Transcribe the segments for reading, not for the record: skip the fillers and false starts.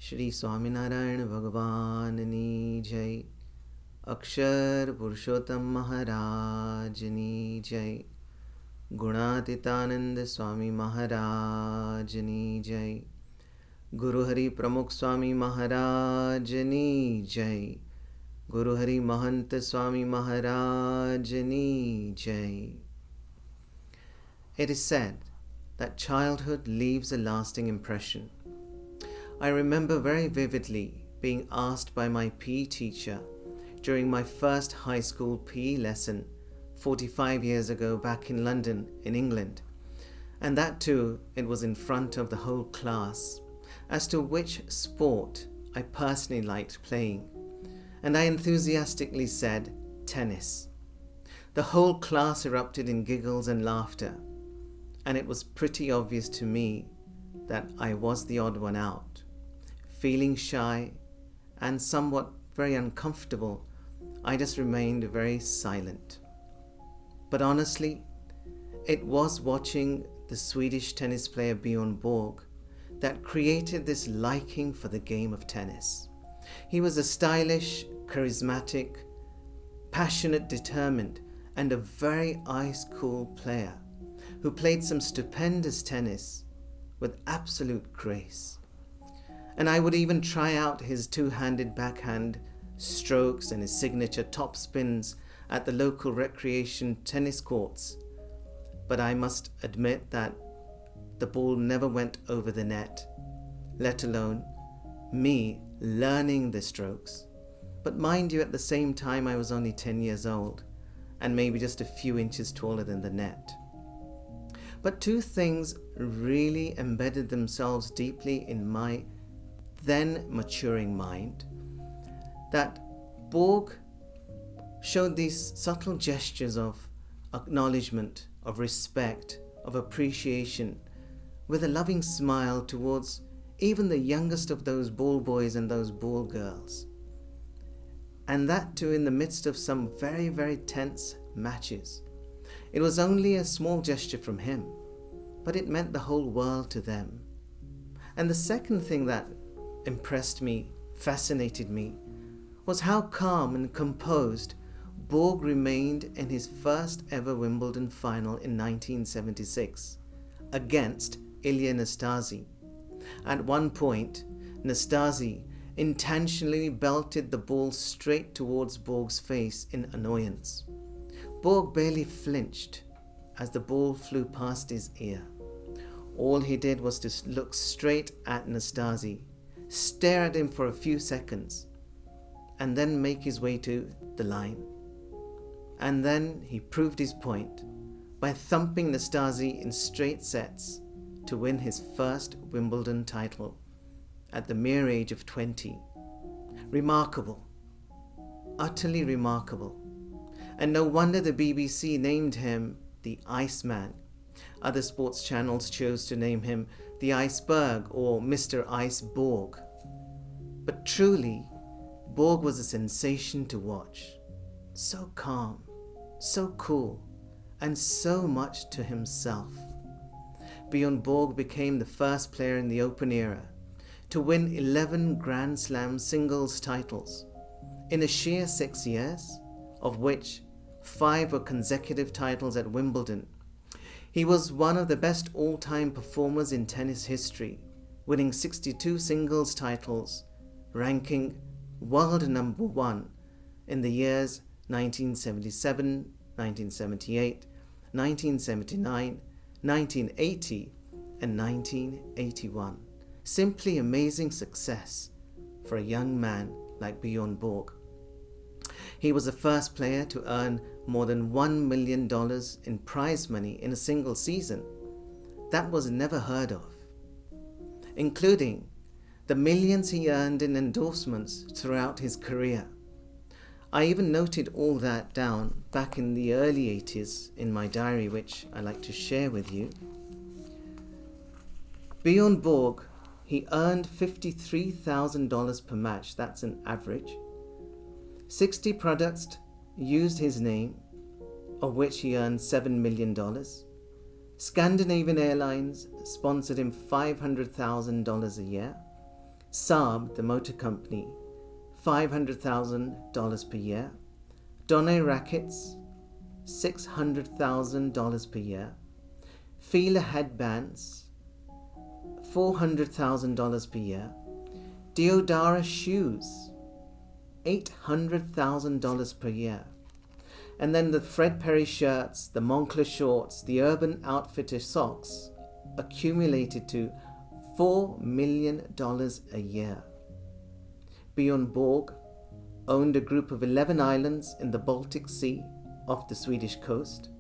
श्री स्वामीनारायण भगवाननी जय। अक्षर पुरुषोत्तम महाराजनी जय। गुणातीतानंद स्वामी महाराजनी जय। गुरुहरि प्रमुख स्वामी महाराजनी जय। गुरुहरि महंत स्वामी महाराजनी जय। It is said that childhood leaves a lasting impression. I remember very vividly being asked by my PE teacher during my first high school PE lesson 45 years ago back in London, in England, and that too, it was in front of the whole class, as to which sport I personally liked playing, and I enthusiastically said tennis. The whole class erupted in giggles and laughter, and it was pretty obvious to me that I was the odd one out. Feeling shy and somewhat very uncomfortable, I just remained very silent. But honestly, it was watching the Swedish tennis player Bjorn Borg that created this liking for the game of tennis. He was a stylish, charismatic, passionate, determined, and a very ice-cool player who played some stupendous tennis with absolute grace. And I would even try out his two-handed backhand strokes and his signature top spins at the local recreation tennis courts. But I must admit that the ball never went over the net, let alone me learning the strokes. But mind you, at the same time, I was only 10 years old and maybe just a few inches taller than the net. But two things really embedded themselves deeply in my then maturing mind, that Borg showed these subtle gestures of acknowledgement, of respect, of appreciation, with a loving smile towards even the youngest of those ball boys and those ball girls. And that too in the midst of some very, very tense matches. It was only a small gesture from him, but it meant the whole world to them. And the second thing that impressed me, fascinated me, was how calm and composed Borg remained in his first ever Wimbledon final in 1976 against Ilia Nastase. At one point, Nastase intentionally belted the ball straight towards Borg's face in annoyance. Borg barely flinched as the ball flew past his ear. All he did was to look straight at Nastase, stare at him for a few seconds, and then make his way to the line. And then he proved his point by thumping Nastase in straight sets to win his first Wimbledon title at the mere age of 20. Remarkable. Utterly remarkable. And no wonder the BBC named him the Iceman. Other sports channels chose to name him the Iceberg or Mr. Ice Borg. But truly, Borg was a sensation to watch. So calm, so cool, and so much to himself. Bjorn Borg became the first player in the Open era to win 11 Grand Slam singles titles in a sheer 6 years, of which 5 were consecutive titles at Wimbledon. He was one of the best all-time performers in tennis history, winning 62 singles titles, ranking world number 1 in the years 1977, 1978, 1979, 1980, and 1981. Simply amazing success for a young man like Bjorn Borg. He was the first player to earn more than $1 million in prize money in a single season. That was never heard of, including the millions he earned in endorsements throughout his career. I even noted all that down back in the early 80s in my diary, which I like to share with you. Bjorn Borg, he earned $53,000 per match, that's an average. 60 products used his name, of which he earned $7 million. Scandinavian Airlines sponsored him $500,000 a year. Saab, the motor company, $500,000 per year. Donne Rackets, $600,000 per year. Fila headbands, $400,000 per year. Deodara shoes, $800,000 per year. And then the Fred Perry shirts, the Moncler shorts, the Urban Outfitters socks accumulated to $4 million a year. Bjorn Borg owned a group of 11 islands in the Baltic Sea off the Swedish coast,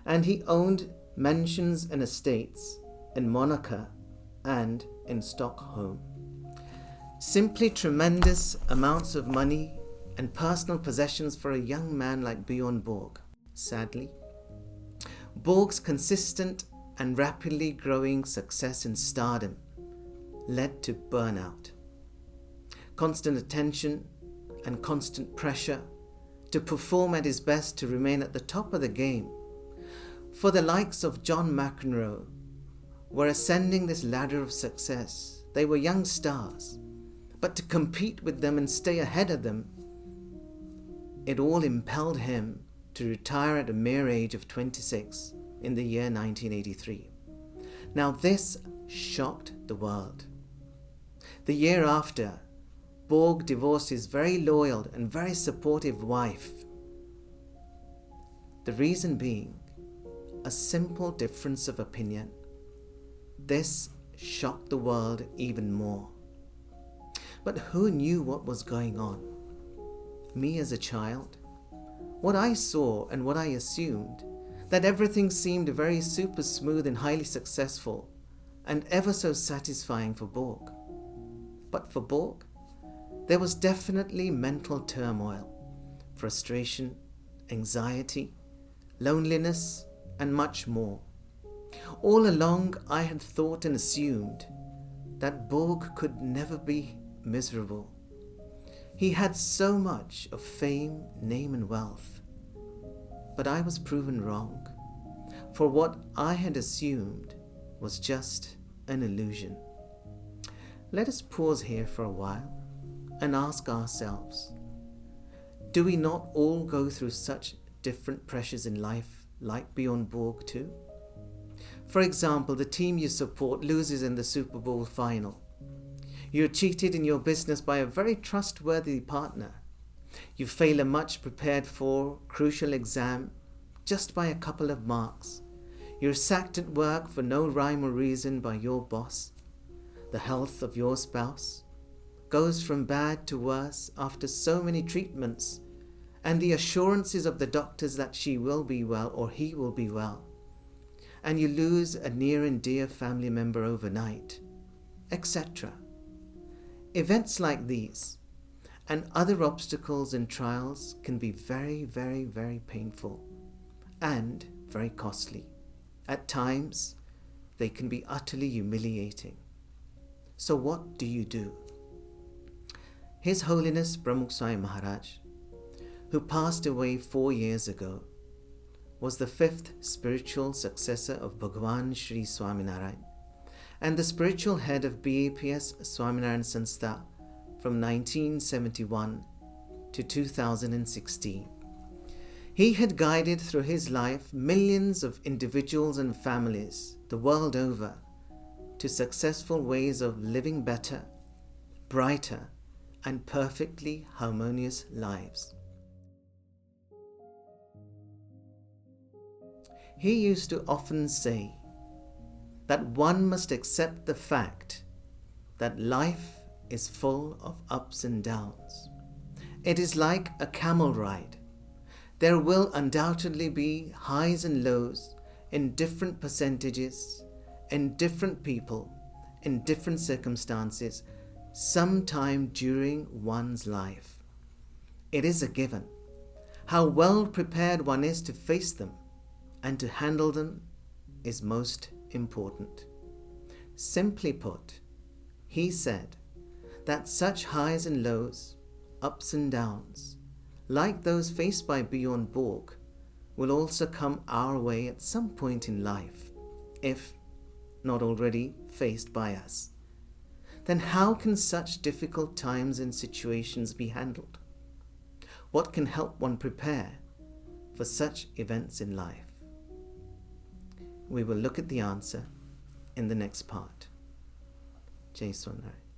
and he owned mansions and estates in Monaco and in Stockholm. Simply tremendous amounts of money and personal possessions for a young man like Bjorn Borg. Sadly, Borg's consistent and rapidly growing success in stardom led to burnout. Constant attention and constant pressure to perform at his best to remain at the top of the game. For the likes of John McEnroe were ascending this ladder of success. They were young stars, but to compete with them and stay ahead of them, it all impelled him to retire at a mere age of 26 in the year 1983. Now this shocked the world. The year after, Borg divorced his very loyal and very supportive wife. The reason being a simple difference of opinion. This shocked the world even more. But who knew what was going on? Me as a child? What I saw and what I assumed, that everything seemed very super smooth and highly successful and ever so satisfying for Borg. But for Borg, there was definitely mental turmoil, frustration, anxiety, loneliness, and much more. All along I had thought and assumed that Borg could never be miserable. He had so much of fame, name and wealth. But I was proven wrong, for what I had assumed was just an illusion. Let us pause here for a while and ask ourselves, do we not all go through such different pressures in life like Bjorn Borg too? For example, the team you support loses in the Super Bowl final. You're cheated in your business by a very trustworthy partner. You fail a much prepared for crucial exam just by a couple of marks. You're sacked at work for no rhyme or reason by your boss. The health of your spouse goes from bad to worse after so many treatments and the assurances of the doctors that she will be well or he will be well. And you lose a near and dear family member overnight, etc. Events like these and other obstacles and trials can be very, very, very painful and very costly. At times, they can be utterly humiliating. So what do you do? His Holiness Pramukh Swami Maharaj, who passed away 4 years ago, was the 5th spiritual successor of Bhagavan Sri Swaminarayan and the spiritual head of BAPS Swaminarayan Sanstha from 1971 to 2016. He had guided through his life millions of individuals and families the world over to successful ways of living better, brighter, and perfectly harmonious lives. He used to often say that one must accept the fact that life is full of ups and downs. It is like a camel ride. There will undoubtedly be highs and lows in different percentages, in different people, in different circumstances, sometime during one's life. It is a given. How well prepared one is to face them and to handle them is most important. Simply put, he said that such highs and lows, ups and downs, like those faced by Bjorn Borg, will also come our way at some point in life, if not already faced by us. then how can such difficult times and situations be handled? What can help one prepare for such events in life? We will look at the answer in the next part. Jai Swaminarayan.